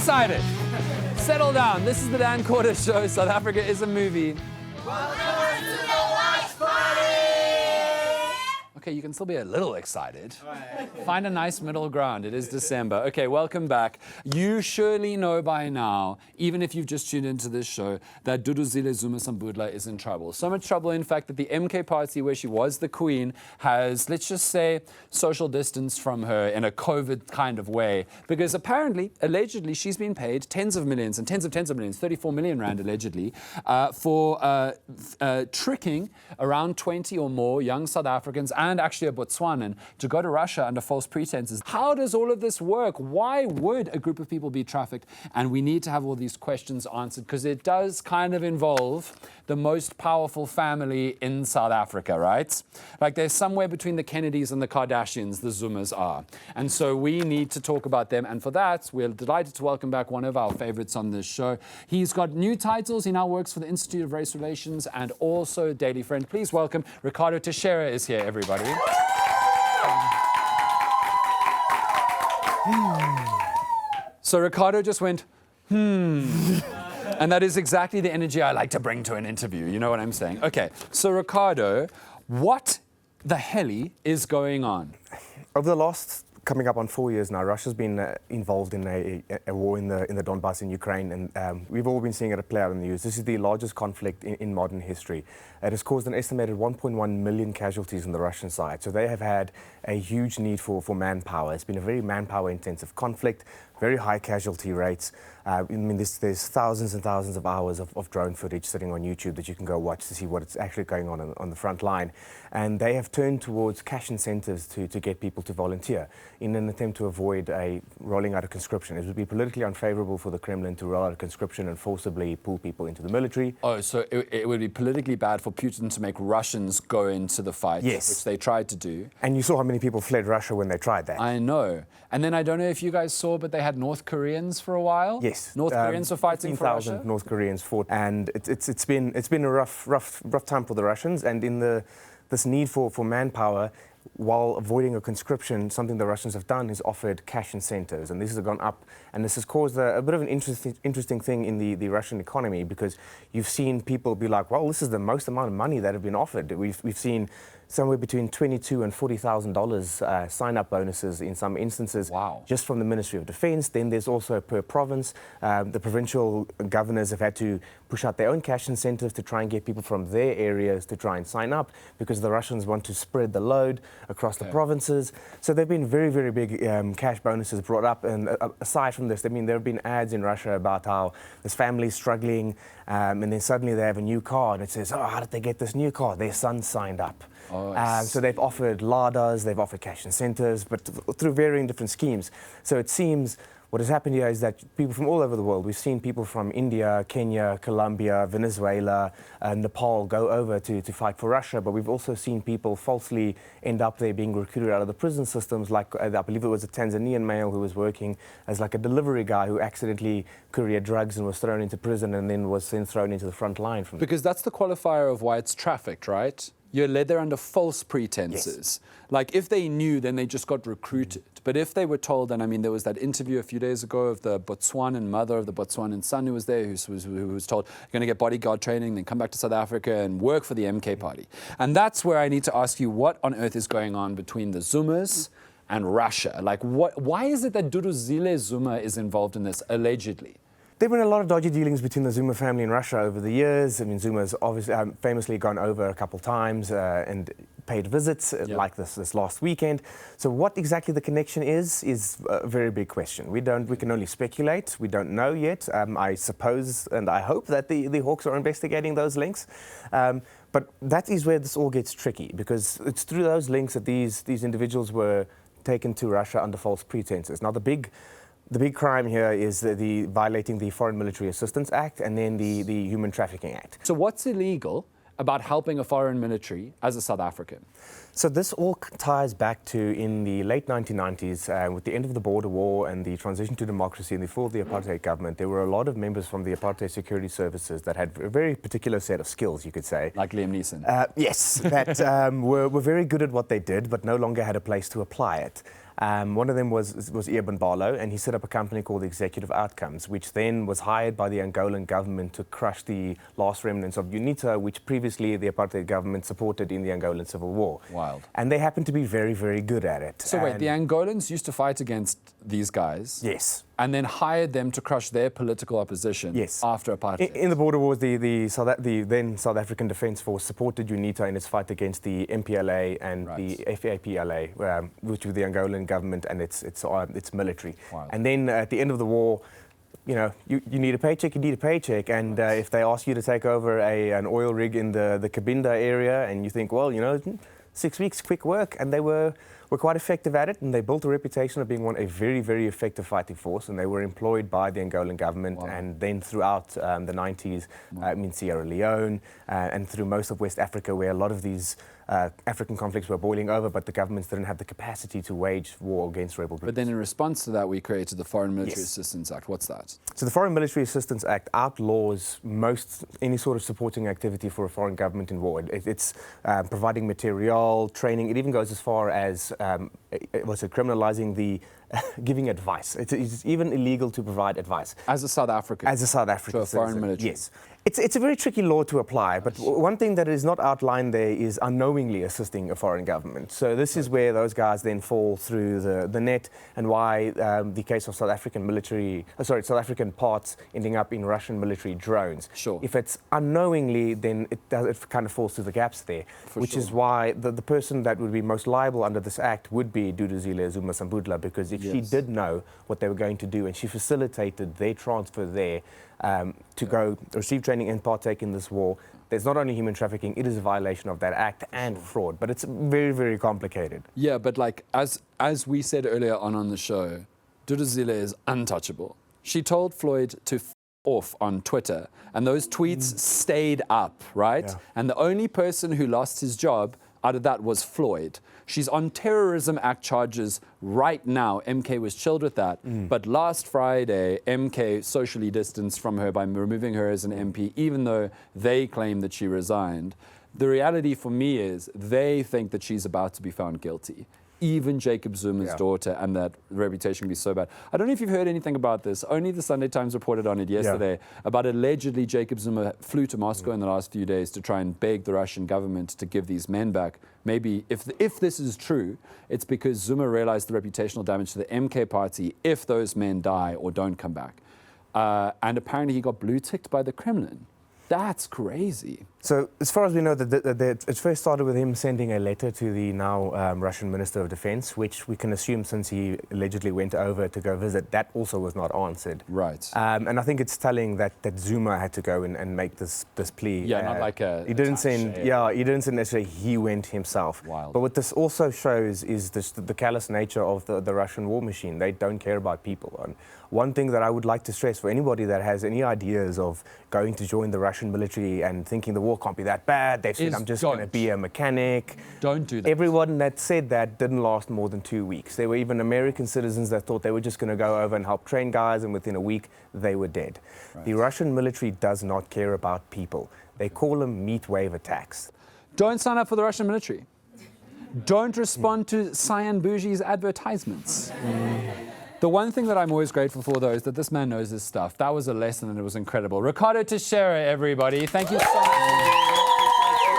excited. Settle down. This is the Dan Corder Show. South Africa is a movie. Welcome to the watch party! Okay, you can still be a little excited. Find a nice middle ground. It is December. Okay, welcome back. You surely know by now, even if you've just tuned into this show, that Duduzile Zuma is in trouble. So much trouble, in fact, that the eNCA party where she was the queen has, let's just say, social distance from her in a COVID kind of way. Because apparently, allegedly, she's been paid tens of millions and tens of millions, 34 million rand allegedly, for tricking around 20 or more young South Africans and actually a Botswanan to go to Russia under false pretenses. How does all of this work? Why would a group of people be trafficked? And we need to have all these questions answered because it does kind of involve the most powerful family in South Africa, right? Like there's somewhere between the Kennedys and the Kardashians, the Zumas are. And so we need to talk about them. And for that, we're delighted to welcome back one of our favorites on this show. He's got new titles. He now works for the Institute of Race Relations and also Daily Friend. Please welcome Ricardo Teixeira is here, everybody. So Ricardo just went, And that is exactly the energy I like to bring to an interview. You know what I'm saying? Okay, so Ricardo, what the hell is going on? Over the last coming up on 4 years now, Russia's been involved in a war in the Donbass in Ukraine, and we've all been seeing it play out in the news. This is the largest conflict in modern history. It has caused an estimated 1.1 million casualties on the Russian side. So they have had a huge need for manpower. It's been a very manpower-intensive conflict, very high casualty rates. I mean, there's thousands and thousands of hours of drone footage sitting on YouTube that you can go watch to see what's actually going on the front line. And they have turned towards cash incentives to get people to volunteer in an attempt to avoid rolling out a conscription. It would be politically unfavorable for the Kremlin to roll out a conscription and forcibly pull people into the military. Oh, so it would be politically bad for Putin to make Russians go into the fight, yes, which they tried to do. And you saw how many people fled Russia when they tried that. I know. And then I don't know if you guys saw, but they had North Koreans for a while. Yes, North Koreans were fighting for Russia. 15,000 North Koreans fought, and it's been a rough time for the Russians. And in this need for manpower, while avoiding a conscription, something the Russians have done is offered cash incentives, and this has gone up, and this has caused a bit of an interesting thing in the Russian economy, because you've seen people be like, well, this is the most amount of money that have been offered. We've seen somewhere between $22,000 and $40,000 sign-up bonuses in some instances. Wow. Just from the Ministry of Defense. Then there's also per province. The provincial governors have had to push out their own cash incentives to try and get people from their areas to try and sign up, because the Russians want to spread the load across the provinces. So there have been very, very big cash bonuses brought up. And aside from this, I mean, there have been ads in Russia about how this family's struggling, and then suddenly they have a new car, and it says, oh, how did they get this new car? Their son signed up. Oh, so they've offered LADAs, they've offered cash incentives, but through varying different schemes. So it seems what has happened here is that people from all over the world, we've seen people from India, Kenya, Colombia, Venezuela, Nepal go over to fight for Russia, but we've also seen people falsely end up there being recruited out of the prison systems, like I believe it was a Tanzanian male who was working as like a delivery guy who accidentally couriered drugs and was thrown into prison and then was then thrown into the front line. Because that's the qualifier of why it's trafficked, right? You're led there under false pretenses. Yes. Like if they knew, then they just got recruited. But if they were told, and I mean, there was that interview a few days ago of the Botswanan mother of the Botswanan son who was there, who was told, you're going to get bodyguard training, then come back to South Africa and work for the eNCA party. And that's where I need to ask you, what on earth is going on between the Zumas and Russia? Like, why is it that Duduzile Zuma is involved in this, allegedly? There have been a lot of dodgy dealings between the Zuma family and Russia over the years. I mean, Zuma's obviously famously gone over a couple times and paid visits like this last weekend. So what exactly the connection is a very big question. We can only speculate. We don't know yet. I suppose and I hope that the Hawks are investigating those links. But that is where this all gets tricky, because it's through those links that these individuals were taken to Russia under false pretenses. Now, the big crime here is the violating the Foreign Military Assistance Act and then the Human Trafficking Act. So what's illegal about helping a foreign military as a South African? So this all ties back to in the late 1990s, with the end of the border war and the transition to democracy and the fall of the apartheid government. There were a lot of members from the apartheid security services that had a very particular set of skills, you could say. Like Liam Neeson. Yes, that were very good at what they did, but no longer had a place to apply it. One of them was Eben Barlow, and he set up a company called Executive Outcomes, which then was hired by the Angolan government to crush the last remnants of UNITA, which previously the apartheid government supported in the Angolan Civil War. Wild. And they happened to be very, very good at it. So wait, the Angolans used to fight against these guys? Yes. And then hired them to crush their political opposition after apartheid? In the border wars, the then South African Defence Force supported UNITA in its fight against the MPLA and the FAPLA, which was the Angolan government and its military. Wild. And then at the end of the war, you know, you need a paycheck, and if they ask you to take over an oil rig in the Cabinda area, and you think, well, you know, 6 weeks, quick work, and they were quite effective at it, and they built a reputation of being a very, very effective fighting force, and they were employed by the Angolan government, and then throughout the 90s, in Sierra Leone, and through most of West Africa, where a lot of these African conflicts were boiling over, but the governments didn't have the capacity to wage war against rebel groups. But then in response to that, we created the Foreign Military Assistance Act. What's that? So the Foreign Military Assistance Act outlaws any sort of supporting activity for a foreign government in war. It's providing material, training. It even goes as far as criminalizing the giving advice. It's even illegal to provide advice. As a South African? As a South African to a foreign military? Yes. It's a very tricky law to apply, but one thing that is not outlined there is unknowingly assisting a foreign government. So this is where those guys then fall through the net, and why the case of South African parts ending up in Russian military drones. Sure. If it's unknowingly, then it kind of falls through the gaps there, which is why the person that would be most liable under this act would be Duduzile Zuma Sambudla, because if she did know what they were going to do and she facilitated their transfer there to go receive training and partake in this war, there's not only human trafficking, it is a violation of that act and fraud. But it's very, very complicated. Yeah, but like as we said earlier on the show, Duduzile is untouchable. She told Floyd to off on Twitter, and those tweets stayed up, right? Yeah. And the only person who lost his job out of that was Floyd. She's on Terrorism Act charges right now. MK was chilled with that. But last Friday, MK socially distanced from her by removing her as an MP, even though they claim that she resigned. The reality for me is they think that she's about to be found guilty. Even Jacob Zuma's daughter, and that reputation can be so bad. I don't know if you've heard anything about this. Only the Sunday Times reported on it yesterday, about allegedly Jacob Zuma flew to Moscow in the last few days to try and beg the Russian government to give these men back. Maybe if this is true, it's because Zuma realized the reputational damage to the MK party if those men die or don't come back. And apparently he got blue-ticked by the Kremlin. That's crazy. So as far as we know, it first started with him sending a letter to the now Russian Minister of Defense, which we can assume, since he allegedly went over to go visit, that also was not answered. Right. And I think it's telling that Zuma had to go and make this plea. Yeah, not like a... He didn't send necessarily, he went himself. Wild. But what this also shows is the callous nature of the Russian war machine. They don't care about people. And one thing that I would like to stress for anybody that has any ideas of going to join the Russian military and thinking the war can't be that bad, they've said, I'm just going to be a mechanic. Don't do that. Everyone that said that didn't last more than 2 weeks. There were even American citizens that thought they were just going to go over and help train guys, and within a week, they were dead. Right. The Russian military does not care about people. They call them meat wave attacks. Don't sign up for the Russian military. Don't respond to Cyan Bougie's advertisements. The one thing that I'm always grateful for, though, is that this man knows his stuff. That was a lesson, and it was incredible. Ricardo Teixeira, everybody. Thank you so much.